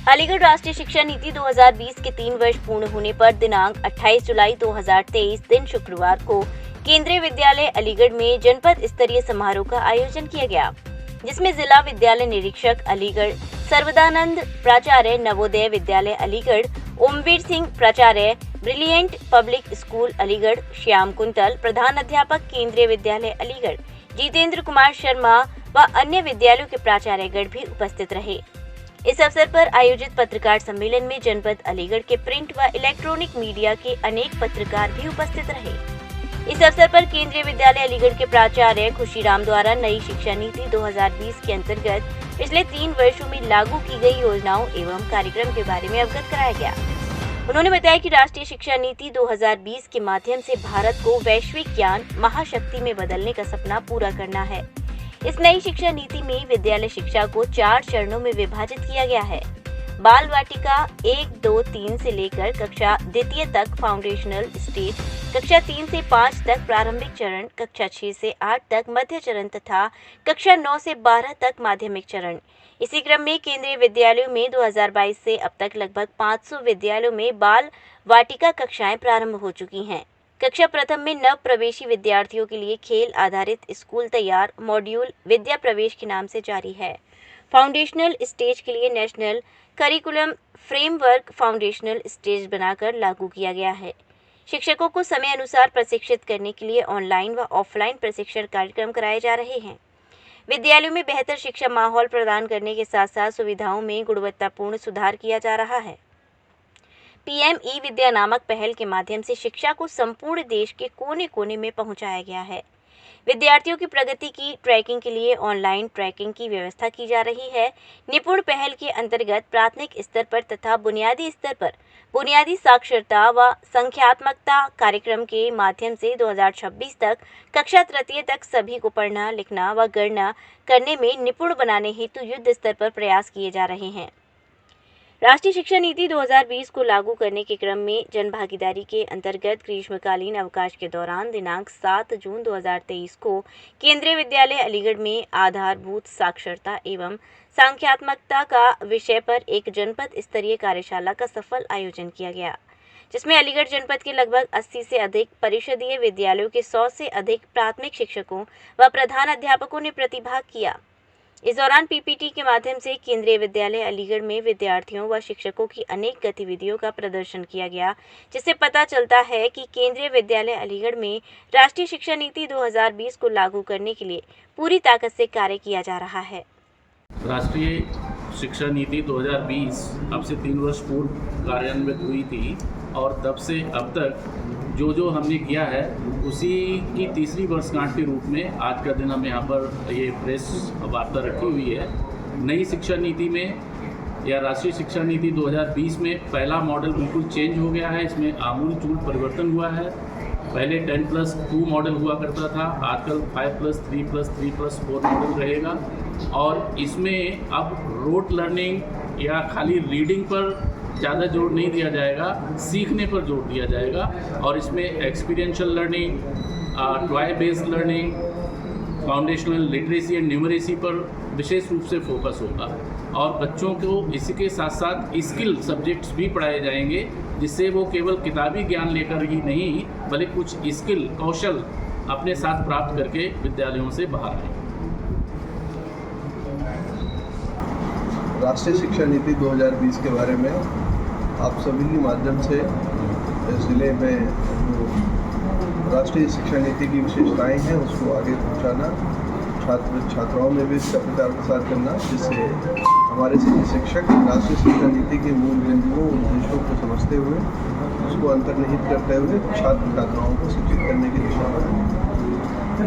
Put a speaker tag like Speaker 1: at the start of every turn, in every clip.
Speaker 1: अलीगढ़ राष्ट्रीय शिक्षा नीति 2020 के 3 वर्ष पूर्ण होने पर दिनांक 28 जुलाई 2023 दिन शुक्रवार को केंद्रीय विद्यालय अलीगढ़ में जनपद स्तरीय समारोह का आयोजन किया गया, जिसमें जिला विद्यालय निरीक्षक अलीगढ़ सर्वदानंद, प्राचार्य नवोदय विद्यालय अलीगढ़ ओमवीर सिंह, प्राचार्य brilliant public school Aligarh Shyam Kuntal, प्रधान अध्यापक केंद्रीय विद्यालय अलीगढ़ जितेंद्र कुमार शर्मा व अन्य विद्यालयों के प्राचार्यगण भी उपस्थित रहे। इस अवसर पर आयोजित पत्रकार सम्मेलन में जनपद अलीगढ़ के प्रिंट व इलेक्ट्रॉनिक मीडिया के अनेक पत्रकार भी उपस्थित रहे। इस अवसर पर केंद्रीय विद्यालय अलीगढ़ के प्राचार्य खुशीराम द्वारा नई शिक्षा नीति 2020 के अंतर्गत पिछले 3 वर्षों में लागू की गई योजनाओं एवं कार्यक्रम के बारे में अवगत कराया गया। उन्होंने बताया कि राष्ट्रीय शिक्षा नीति 2020 के माध्यम से भारत को वैश्विक ज्ञान महाशक्ति में बदलने का सपना पूरा करना है। इस नई शिक्षा नीति में विद्यालय शिक्षा को 4 चरणों में विभाजित किया गया है। बाल वाटिका 1, 2, 3 से लेकर कक्षा द्वितीय तक फाउंडेशनल स्टेज, कक्षा 3 से 5 तक प्रारंभिक चरण, कक्षा 6 से 8 तक मध्य चरण तथा कक्षा 9 से 12 तक माध्यमिक चरण। इसी क्रम में केंद्रीय विद्यालयों में 2022 से अब तक लगभग 500 विद्यालयों में बाल वाटिका कक्षाएं प्रारंभ हो चुकी हैं। कक्षा प्रथम में नव प्रवेशी विद्यार्थियों के लिए खेल आधारित स्कूल तैयार मॉड्यूल विद्या प्रवेश के नाम से जारी है। फाउंडेशनल स्टेज के लिए national curriculum framework foundational stage बनाकर लागू किया गया है। शिक्षकों को समय अनुसार प्रशिक्षित करने के लिए ऑनलाइन व ऑफलाइन प्रशिक्षण कार्यक्रम कराए जा रहे हैं। विद्यालयों में बेहतर शिक्षा माहौल प्रदान करने के साथ साथ सुविधाओं में गुणवत्तापूर्ण सुधार किया जा रहा है। पीएम ई विद्या नामक पहल के माध्यम से शिक्षा को संपूर्ण देश के कोने कोने में पहुंचाया गया है। विद्यार्थियों की प्रगति की ट्रैकिंग के लिए ऑनलाइन ट्रैकिंग की व्यवस्था की जा रही है। निपुण पहल के अंतर्गत प्राथमिक स्तर पर तथा बुनियादी स्तर पर बुनियादी साक्षरता व संख्यात्मकता कार्यक्रम के माध्यम से 2026 तक कक्षा तृतीय तक सभी को पढ़ना, लिखना व गणना करने में निपुण बनाने हेतु युद्ध स्तर पर प्रयास किए जा रहे हैं। राष्ट्रीय शिक्षा नीति 2020 को लागू करने के क्रम में जनभागीदारी के अंतर्गत ग्रीष्मकालीन अवकाश के दौरान दिनांक 7 जून 2023 को केंद्रीय विद्यालय अलीगढ़ में आधारभूत साक्षरता एवं संख्यात्मकता का विषय पर एक जनपद स्तरीय कार्यशाला का सफल आयोजन किया गया, जिसमें अलीगढ़ जनपद के लगभग 80 से अधिक परिषदीय विद्यालयों के 100 से अधिक प्राथमिक शिक्षकों व प्रधान अध्यापकों ने प्रतिभाग किया। इस दौरान पीपीटी के माध्यम से केंद्रीय विद्यालय अलीगढ़ में विद्यार्थियों व शिक्षकों की अनेक गतिविधियों का प्रदर्शन किया गया, जिससे पता चलता है कि केंद्रीय विद्यालय अलीगढ़ में राष्ट्रीय शिक्षा नीति 2020 को लागू करने के लिए पूरी ताकत से कार्य किया जा रहा है।
Speaker 2: राष्ट्रीय शिक्षा नीति 2020 अब से 3 वर्ष पूर्व कार्यान्वित हुई थी और तब से अब तक जो हमने किया है उसी की तीसरी वर्षगांठ के रूप में आज का दिन हम यहाँ पर ये प्रेस वार्ता रखी हुई है। नई शिक्षा नीति में या राष्ट्रीय शिक्षा नीति 2020 में पहला मॉडल बिल्कुल चेंज हो गया है। इसमें आमूल-चूल परिवर्तन हुआ है। पहले 10+2 मॉडल हुआ करता था, आजकल 5+3+3+4 मॉडल रहेगा और इसमें अब रोट लर्निंग या खाली रीडिंग पर ज़्यादा जोर नहीं दिया जाएगा, सीखने पर जोर दिया जाएगा और इसमें experiential learning, toy based learning, foundational literacy and numeracy पर विशेष रूप से फोकस होगा और बच्चों को इसी के साथ साथ स्किल सब्जेक्ट्स भी पढ़ाए जाएंगे, जिससे वो केवल किताबी ज्ञान लेकर ही नहीं बल्कि कुछ स्किल कौशल अपने साथ प्राप्त करके विद्यालयों से बाहर आएंगे।
Speaker 3: राष्ट्रीय शिक्षा नीति 2020 के बारे में आप सभी के माध्यम से ज़िले में जो राष्ट्रीय शिक्षा नीति की विशेषताएं हैं उसको आगे पहुंचाना, छात्र छात्राओं में भी इसका प्रचार प्रसार करना, जिससे हमारे सभी शिक्षक राष्ट्रीय शिक्षा नीति के मूल बिंदुओं उद्देश्यों को समझते हुए उसको अंतर्निहित करते हुए छात्र छात्राओं को शिक्षित करने की दिशा में।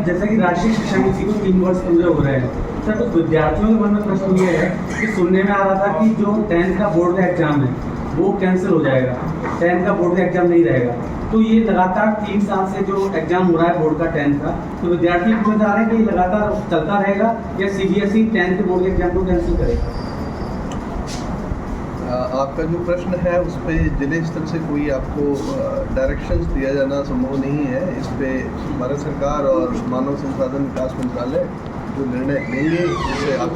Speaker 4: जैसा कि राष्ट्रीय शिक्षा नीति को 3 वर्ष पूरे हो रहे हैं सर, तो विद्यार्थियों के मन में प्रश्न ये है कि सुनने में आ रहा था कि जो 10th का बोर्ड का एग्जाम है वो कैंसिल हो जाएगा, 10th का बोर्ड का एग्जाम नहीं रहेगा। तो ये लगातार 3 साल से जो एग्जाम हो रहा है बोर्ड का 10th का, तो विद्यार्थी पूछना चाह रहे हैं कि ये लगातार चलता रहेगा या सीबीएसई 10th के बोर्ड के एग्जाम को कैंसिल करेगा।
Speaker 3: आपका जो प्रश्न है उस पर जिले स्तर से कोई आपको डायरेक्शंस दिया जाना संभव नहीं है। इस पे भारत सरकार और मानव संसाधन विकास मंत्रालय जो निर्णय लेंगे उसे आप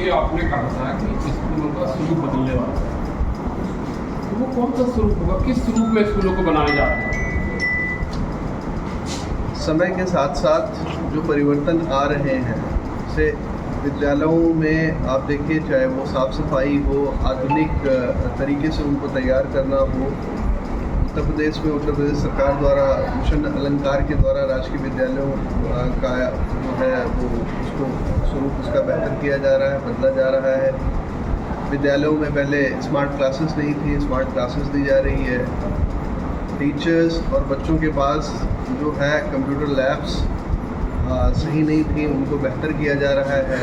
Speaker 5: ये आपने कहा था कि स्कूलों का स्वरूप बदलने वाला है, तो वो कौन सा स्वरूप होगा, किस स्वरूप में स्कूलों को बनाया जा रहा है?
Speaker 3: समय के साथ साथ जो परिवर्तन आ रहे हैं, जैसे विद्यालयों में आप देखिए, चाहे वो साफ़ सफाई हो, आधुनिक तरीके से उनको तैयार करना हो। उत्तर प्रदेश में उत्तर प्रदेश सरकार द्वारा मिशन अलंकार के द्वारा राजकीय विद्यालयों का जो है वो उसको स्वरूप उसका बेहतर किया जा रहा है, बदला जा रहा है। विद्यालयों में पहले स्मार्ट क्लासेस नहीं थी, स्मार्ट क्लासेस दी जा रही है। टीचर्स और बच्चों के पास जो है कंप्यूटर लैब्स सही नहीं थी, उनको बेहतर किया जा रहा है।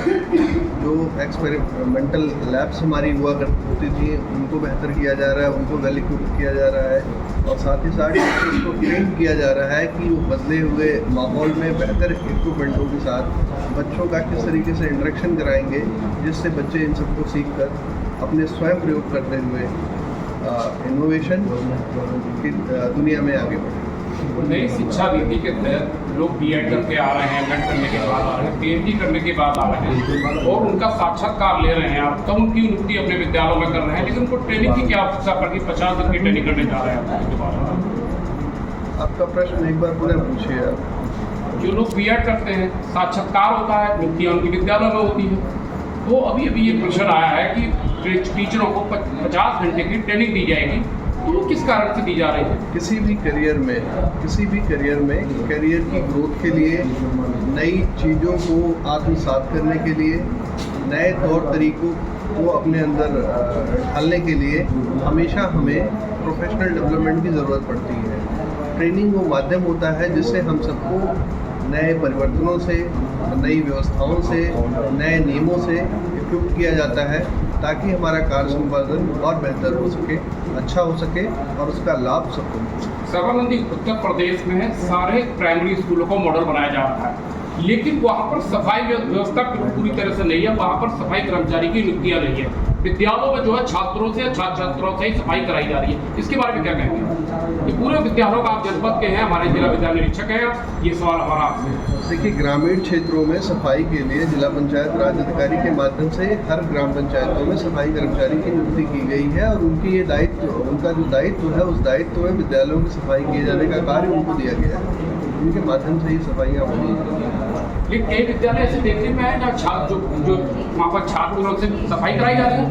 Speaker 3: जो एक्सपेरिमेंटल लैब्स हमारी हुआ करती थी, उनको बेहतर किया जा रहा है, उनको वेल इक्विप्ड किया जा रहा है। और साथ ही साथ टीचर्स को ट्रेन किया जा रहा है कि वो बदले हुए माहौल में बेहतर इक्विपमेंटों के साथ बच्चों का किस तरीके से इंटरेक्शन कराएंगे, जिससे बच्चे इन सबको सीख कर अपने स्वयं प्रयोग करते हुए इनोवेशन की दुनिया में आगे बढ़े।
Speaker 5: नई शिक्षा नीति के तहत लोग बीएड करके आ रहे हैं, एमएड करने के बाद आ रहे हैं, पीएचडी करने के बाद आ रहे हैं और उनका साक्षात्कार ले रहे हैं आप, तो उनकी नियुक्ति अपने विद्यालयों में कर रहे हैं, लेकिन उनको ट्रेनिंग की क्या आवश्यकता पड़ती? 50 दिन की ट्रेनिंग करने जा रहे हैं आपके बाद।
Speaker 3: आपका प्रश्न एक बार पुनः पूछिए आप।
Speaker 5: जो लोग बीएड करते हैं, साक्षात्कार होता है, नियुक्तियाँ उनकी विद्यालयों में होती है, तो अभी ये प्रश्न आया है कि टीचरों को 50 घंटे की ट्रेनिंग दी जाएगी, तो वो किस कारण से दी जा रही है?
Speaker 3: किसी भी करियर में करियर की ग्रोथ के लिए, नई चीज़ों को आत्मसात करने के लिए, नए तौर तरीकों को अपने अंदर ढालने के लिए हमेशा हमें प्रोफेशनल डेवलपमेंट की ज़रूरत पड़ती है। ट्रेनिंग वो माध्यम होता है जिससे हम सबको नए परिवर्तनों से, नई व्यवस्थाओं से, नए नियमों से इक्विप किया जाता है, ताकि हमारा कार्य संपादन और बेहतर हो सके, अच्छा हो सके और उसका लाभ सबको मिले।
Speaker 5: सर्वानंदी उत्तर प्रदेश में सारे प्राइमरी स्कूलों को मॉडल बनाया जा रहा है, लेकिन वहाँ पर सफाई व्यवस्था पूरी तरह से नहीं है, वहाँ पर सफाई कर्मचारी की नियुक्तियाँ नहीं है। विद्यालयों में जो है छात्रों से ही सफाई कराई जा रही है, इसके बारे में क्या कहेंगे? ये पूरे विद्यालयों का आप जनपद के हैं, हमारे जिला विद्यालय निरीक्षक हैं, ये सवाल हमारा आपसे।
Speaker 3: देखिए, ग्रामीण क्षेत्रों में सफाई के लिए जिला पंचायत राज अधिकारी के माध्यम से हर ग्राम पंचायतों में सफाई कर्मचारी की नियुक्ति की गई है और उनकी ये दायित्व, उनका जो दायित्व है, उस दायित्व में विद्यालयों की सफाई किए जाने का कार्य उनको दिया गया है। उनके माध्यम से ही सफाइयाँ होनी है।
Speaker 5: लेकिन कई विद्यालय ऐसे देखने में है जहाँ छात्र जो वहाँ पर छात्र लोग से सफाई कराई जा रही है।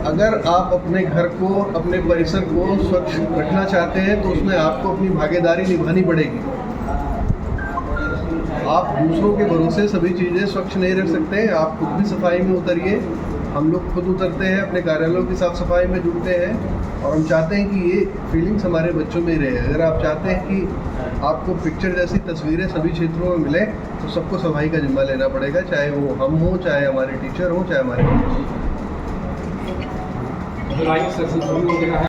Speaker 3: अगर आप अपने घर को, अपने परिसर को स्वच्छ रखना चाहते हैं तो उसमें आपको अपनी भागीदारी निभानी पड़ेगी। आप दूसरों के भरोसे सभी चीज़ें स्वच्छ नहीं रख सकते। आप खुद भी सफाई में उतरिए। हम लोग खुद उतरते हैं, अपने कार्यालयों की साफ सफाई में जुटते हैं और हम चाहते हैं कि ये फीलिंग्स हमारे बच्चों में रहे। अगर आप चाहते हैं कि आपको पिक्चर जैसी तस्वीरें सभी क्षेत्रों में मिले, तो सबको सफाई का जिम्मा लेना पड़ेगा, चाहे वो हम हों, चाहे हमारे टीचर हों, चाहे हमारे
Speaker 5: जुलाई सेशन शुरू हो गया है।